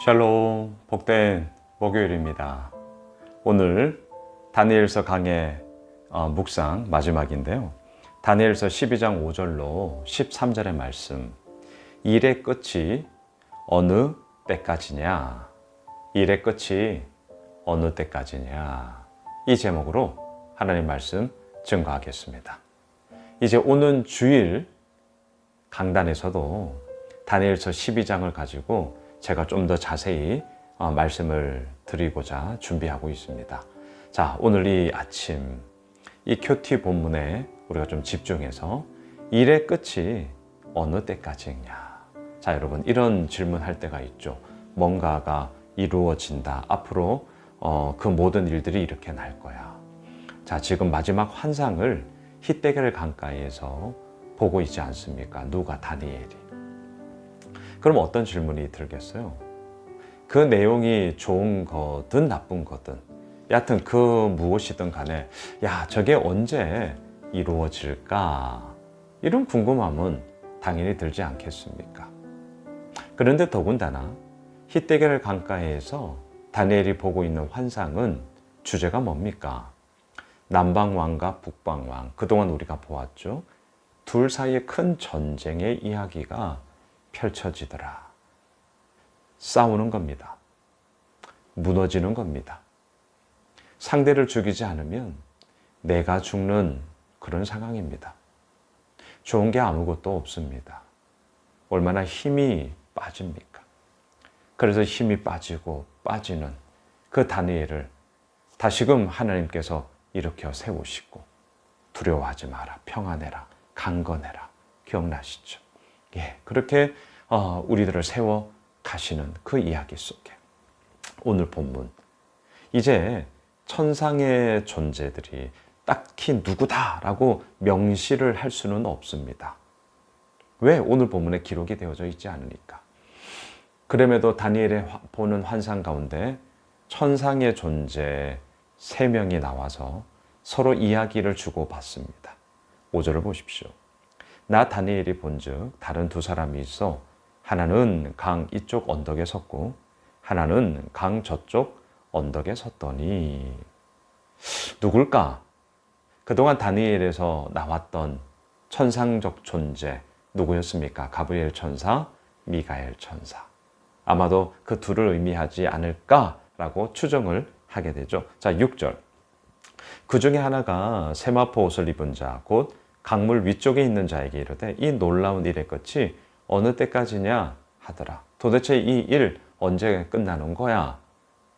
샬롬, 복된 목요일입니다. 오늘 다니엘서 강의 묵상 마지막인데요. 다니엘서 12장 5절로 13절의 말씀. 일의 끝이 어느 때까지냐? 일의 끝이 어느 때까지냐? 이 제목으로 하나님 말씀 증거하겠습니다. 이제 오는 주일 강단에서도 다니엘서 12장을 가지고 제가 좀 더 자세히 말씀을 드리고자 준비하고 있습니다. 자, 오늘 이 아침 이 큐티 본문에 우리가 좀 집중해서 일의 끝이 어느 때까지냐? 자, 여러분 이런 질문할 때가 있죠. 뭔가가 이루어진다. 앞으로 그 모든 일들이 이렇게 날 거야. 자, 지금 마지막 환상을 히데겔 강가에서 보고 있지 않습니까? 누가? 다니엘이. 그럼 어떤 질문이 들겠어요? 그 내용이 좋은 거든 나쁜 거든 여하튼 그 무엇이든 간에 야, 저게 언제 이루어질까? 이런 궁금함은 당연히 들지 않겠습니까? 그런데 더군다나 히데겔 강가에서 다니엘이 보고 있는 환상은 주제가 뭡니까? 남방왕과 북방왕, 그동안 우리가 보았죠. 둘 사이에 큰 전쟁의 이야기가 펼쳐지더라. 싸우는 겁니다. 무너지는 겁니다. 상대를 죽이지 않으면 내가 죽는 그런 상황입니다. 좋은 게 아무것도 없습니다. 얼마나 힘이 빠집니까? 그래서 힘이 빠지고 빠지는 그 다니엘을 다시금 하나님께서 일으켜 세우시고 두려워하지 마라, 평안해라, 강건해라. 기억나시죠? 예, 그렇게 우리들을 세워 가시는 그 이야기 속에 오늘 본문, 이제 천상의 존재들이 딱히 누구다라고 명시를 할 수는 없습니다. 왜? 오늘 본문에 기록이 되어져 있지 않으니까. 그럼에도 다니엘이 보는 환상 가운데 천상의 존재 3명이 나와서 서로 이야기를 주고받습니다. 5절을 보십시오. 나 다니엘이 본즉 다른 2사람이 있어 하나는 강 이쪽 언덕에 섰고 하나는 강 저쪽 언덕에 섰더니 누굴까? 그동안 다니엘에서 나왔던 천상적 존재 누구였습니까? 가브리엘 천사, 미가엘 천사. 아마도 그 둘을 의미하지 않을까라고 추정을 하게 되죠. 자, 6절. 그 중에 하나가 세마포 옷을 입은 자, 곧 강물 위쪽에 있는 자에게 이르되 이 놀라운 일의 끝이 어느 때까지냐 하더라. 도대체 이 일 언제 끝나는 거야?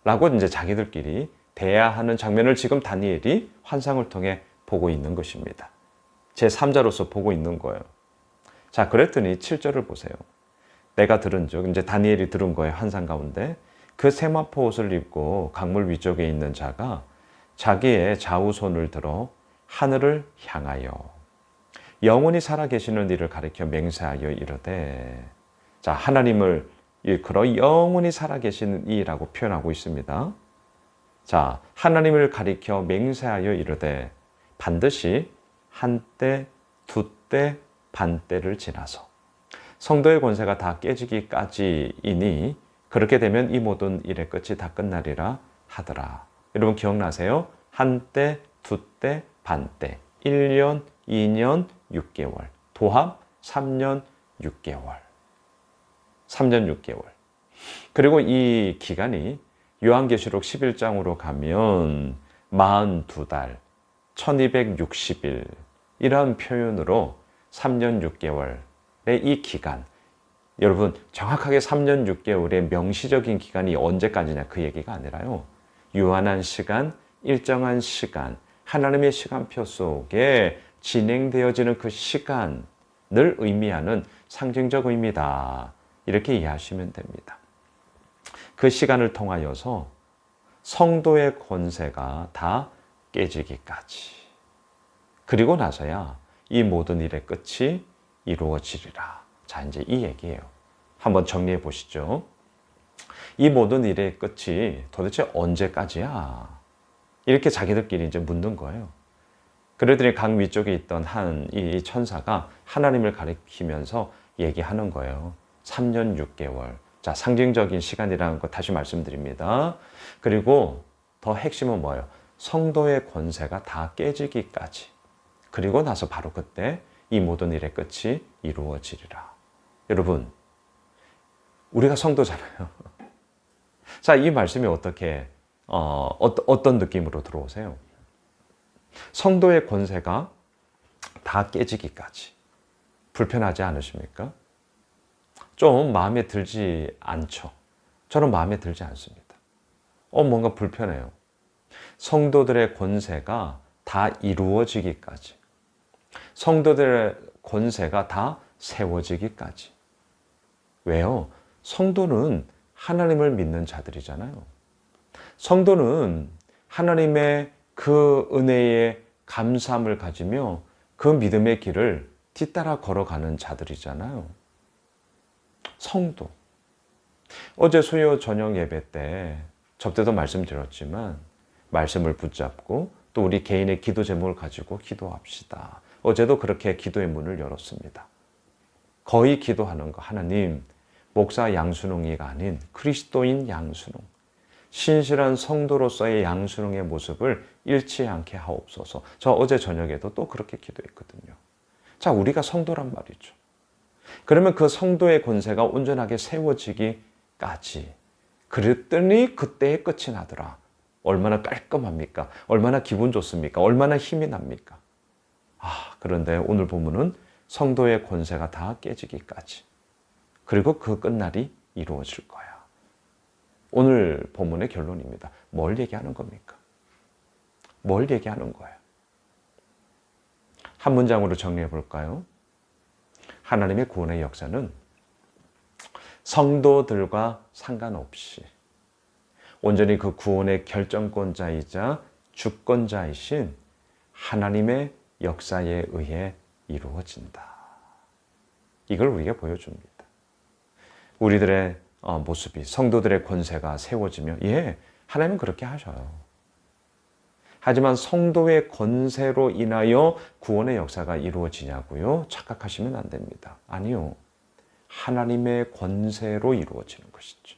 라고 이제 자기들끼리 대화하는 장면을 지금 다니엘이 환상을 통해 보고 있는 것입니다. 제3자로서 보고 있는 거예요. 자, 그랬더니 7절을 보세요. 내가 들은 즉, 이제 다니엘이 들은 거예요. 환상 가운데 그 세마포 옷을 입고 강물 위쪽에 있는 자가 자기의 좌우손을 들어 하늘을 향하여 영원히 살아계시는 이를 가리켜 맹세하여 이르되, 자, 하나님을 일컬어 영원히 살아계시는 이라고 표현하고 있습니다. 자, 하나님을 가리켜 맹세하여 이르되 반드시 한때, 두때, 반때를 지나서 성도의 권세가 다 깨지기까지이니 그렇게 되면 이 모든 일의 끝이 다 끝나리라 하더라. 여러분 기억나세요? 한때, 두때, 반때, 1년, 2년, 6개월, 도합 3년 6개월. 3년 6개월. 그리고 이 기간이 요한계시록 11장으로 가면 42달, 1260일 이런 표현으로 3년 6개월의 이 기간, 여러분 정확하게 3년 6개월의 명시적인 기간이 언제까지냐 그 얘기가 아니라요. 유한한 시간, 일정한 시간, 하나님의 시간표 속에 진행되어지는 그 시간을 의미하는 상징적 의미다. 이렇게 이해하시면 됩니다. 그 시간을 통하여서 성도의 권세가 다 깨지기까지. 그리고 나서야 이 모든 일의 끝이 이루어지리라. 자, 이제 이 얘기예요. 한번 정리해 보시죠. 이 모든 일의 끝이 도대체 언제까지야? 이렇게 자기들끼리 이제 묻는 거예요. 그러더니 강 위쪽에 있던 이 천사가 하나님을 가리키면서 얘기하는 거예요. 3년 6개월. 자, 상징적인 시간이라는 거 다시 말씀드립니다. 그리고 더 핵심은 뭐예요? 성도의 권세가 다 깨지기까지. 그리고 나서 바로 그때 이 모든 일의 끝이 이루어지리라. 여러분, 우리가 성도잖아요. 자, 이 말씀이 어떤 느낌으로 들어오세요? 성도의 권세가 다 깨지기까지. 불편하지 않으십니까? 좀 마음에 들지 않죠? 저는 마음에 들지 않습니다. 뭔가 불편해요. 성도들의 권세가 다 이루어지기까지. 성도들의 권세가 다 세워지기까지. 왜요? 성도는 하나님을 믿는 자들이잖아요. 성도는 하나님의 그 은혜에 감사함을 가지며 그 믿음의 길을 뒤따라 걸어가는 자들이잖아요. 성도. 어제 수요 저녁 예배 때 저때도 말씀드렸지만 말씀을 붙잡고 또 우리 개인의 기도 제목을 가지고 기도합시다. 어제도 그렇게 기도의 문을 열었습니다. 거의 기도하는 거, 하나님, 목사 양순홍이가 아닌 그리스도인 양순홍, 신실한 성도로서의 양순홍의 모습을 잃지 않게 하옵소서. 저 어제 저녁에도 또 그렇게 기도했거든요. 자, 우리가 성도란 말이죠. 그러면 그 성도의 권세가 온전하게 세워지기까지. 그랬더니 그때의 끝이 나더라. 얼마나 깔끔합니까? 얼마나 기분 좋습니까? 얼마나 힘이 납니까? 그런데 오늘 본문은 성도의 권세가 다 깨지기까지. 그리고 그 끝날이 이루어질 거야. 오늘 본문의 결론입니다. 뭘 얘기하는 겁니까? 뭘 얘기하는 거예요? 한 문장으로 정리해 볼까요? 하나님의 구원의 역사는 성도들과 상관없이 온전히 그 구원의 결정권자이자 주권자이신 하나님의 역사에 의해 이루어진다. 이걸 우리에게 보여줍니다. 우리들의 모습이, 성도들의 권세가 세워지며, 하나님은 그렇게 하셔요. 하지만 성도의 권세로 인하여 구원의 역사가 이루어지냐고요? 착각하시면 안 됩니다. 아니요. 하나님의 권세로 이루어지는 것이죠.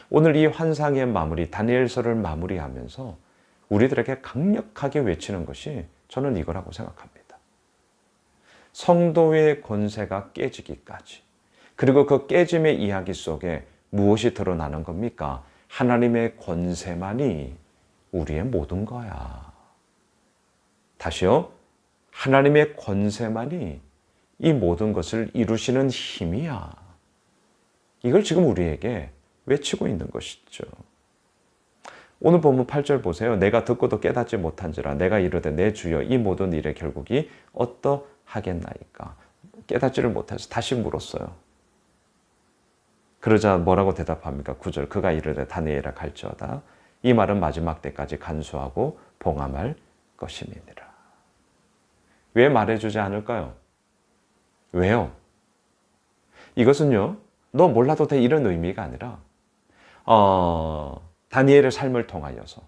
오늘 이 환상의 마무리, 다니엘서를 마무리하면서 우리들에게 강력하게 외치는 것이 저는 이거라고 생각합니다. 성도의 권세가 깨지기까지. 그리고 그 깨짐의 이야기 속에 무엇이 드러나는 겁니까? 하나님의 권세만이 우리의 모든 거야. 다시요. 하나님의 권세만이 이 모든 것을 이루시는 힘이야. 이걸 지금 우리에게 외치고 있는 것이죠. 오늘 본문 8절 보세요. 내가 듣고도 깨닫지 못한지라 내가 이르되 내 주여 이 모든 일의 결국이 어떠하겠나이까. 깨닫지를 못해서 다시 물었어요. 그러자 뭐라고 대답합니까? 9절 그가 이르되 다니엘아 갈지어다. 이 말은 마지막 때까지 간수하고 봉함할 것임이니라. 왜 말해주지 않을까요? 왜요? 이것은요, 너 몰라도 돼 이런 의미가 아니라 다니엘의 삶을 통하여서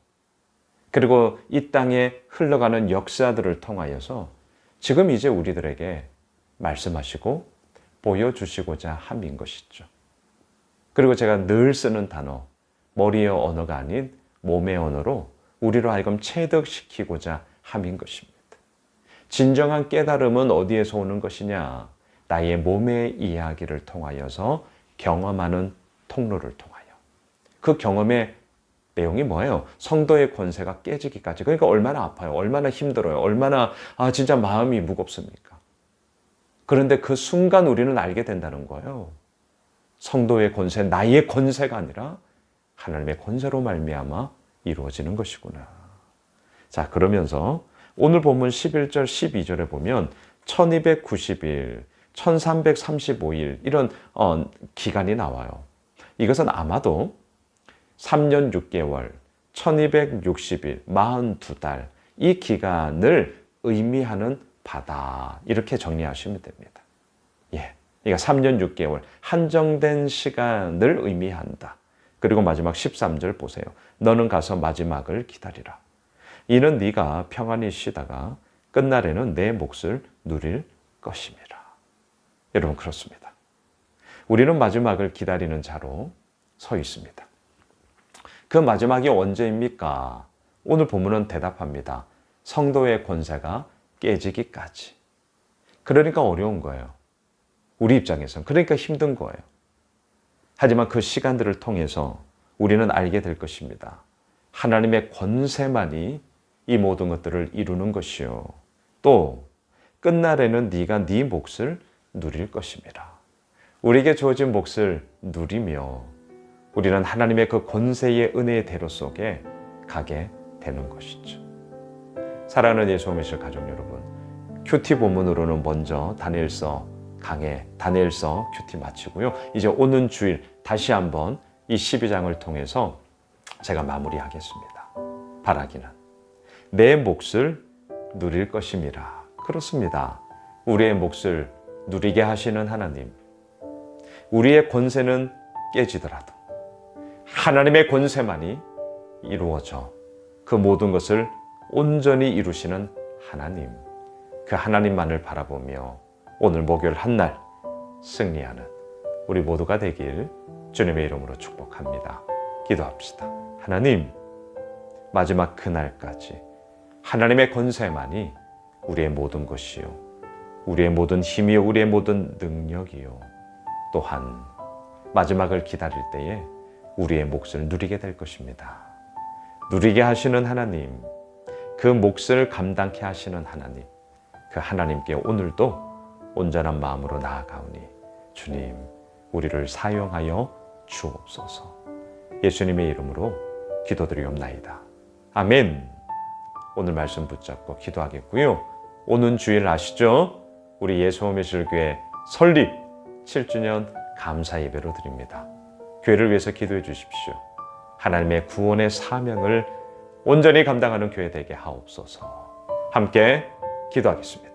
그리고 이 땅에 흘러가는 역사들을 통하여서 지금 이제 우리들에게 말씀하시고 보여주시고자 함인 것이죠. 그리고 제가 늘 쓰는 단어, 머리의 언어가 아닌 몸의 언어로 우리로 하여금 체득시키고자 함인 것입니다. 진정한 깨달음은 어디에서 오는 것이냐? 나의 몸의 이야기를 통하여서 경험하는 통로를 통하여. 그 경험의 내용이 뭐예요? 성도의 권세가 깨지기까지. 그러니까 얼마나 아파요? 얼마나 힘들어요? 얼마나 진짜 마음이 무겁습니까? 그런데 그 순간 우리는 알게 된다는 거예요. 성도의 권세, 나의 권세가 아니라 하나님의 권세로 말미암아 이루어지는 것이구나. 자, 그러면서 오늘 본문 11절, 12절에 보면 1290일, 1335일 이런 기간이 나와요. 이것은 아마도 3년 6개월, 1260일, 42달 이 기간을 의미하는 바다 이렇게 정리하시면 됩니다. 그러니까 3년 6개월 한정된 시간을 의미한다. 그리고 마지막 13절 보세요. 너는 가서 마지막을 기다리라. 이는 네가 평안히 쉬다가 끝날에는 내 몫을 누릴 것임이라. 여러분 그렇습니다. 우리는 마지막을 기다리는 자로 서 있습니다. 그 마지막이 언제입니까? 오늘 본문은 대답합니다. 성도의 권세가 깨지기까지. 그러니까 어려운 거예요. 우리 입장에서는. 그러니까 힘든 거예요. 하지만 그 시간들을 통해서 우리는 알게 될 것입니다. 하나님의 권세만이 이 모든 것들을 이루는 것이요. 또 끝날에는 네가 네 몫을 누릴 것입니다. 우리에게 주어진 몫을 누리며 우리는 하나님의 그 권세의 은혜의 대로 속에 가게 되는 것이죠. 사랑하는 예수 믿으실 가족 여러분, 큐티 본문으로는 먼저 다니엘서 강해, 다니엘서 큐티 마치고요. 이제 오는 주일 다시 한번 이 12장을 통해서 제가 마무리하겠습니다. 바라기는 내 몫을 누릴 것임이라. 그렇습니다. 우리의 몫을 누리게 하시는 하나님. 우리의 권세는 깨지더라도 하나님의 권세만이 이루어져 그 모든 것을 온전히 이루시는 하나님. 그 하나님만을 바라보며 오늘 목요일 한날 승리하는 우리 모두가 되길 주님의 이름으로 축복합니다. 기도합시다. 하나님, 마지막 그날까지 하나님의 권세만이 우리의 모든 것이요, 우리의 모든 힘이요, 우리의 모든 능력이요, 또한 마지막을 기다릴 때에 우리의 몫을 누리게 될 것입니다. 누리게 하시는 하나님, 그 몫을 감당케 하시는 하나님, 그 하나님께 오늘도 온전한 마음으로 나아가오니 주님, 우리를 사용하여 주옵소서. 예수님의 이름으로 기도드리옵나이다. 아멘. 오늘 말씀 붙잡고 기도하겠고요. 오는 주일 아시죠? 우리 예수홈의실교회 설립 7주년 감사 예배로 드립니다. 교회를 위해서 기도해 주십시오. 하나님의 구원의 사명을 온전히 감당하는 교회 되게 하옵소서. 함께 기도하겠습니다.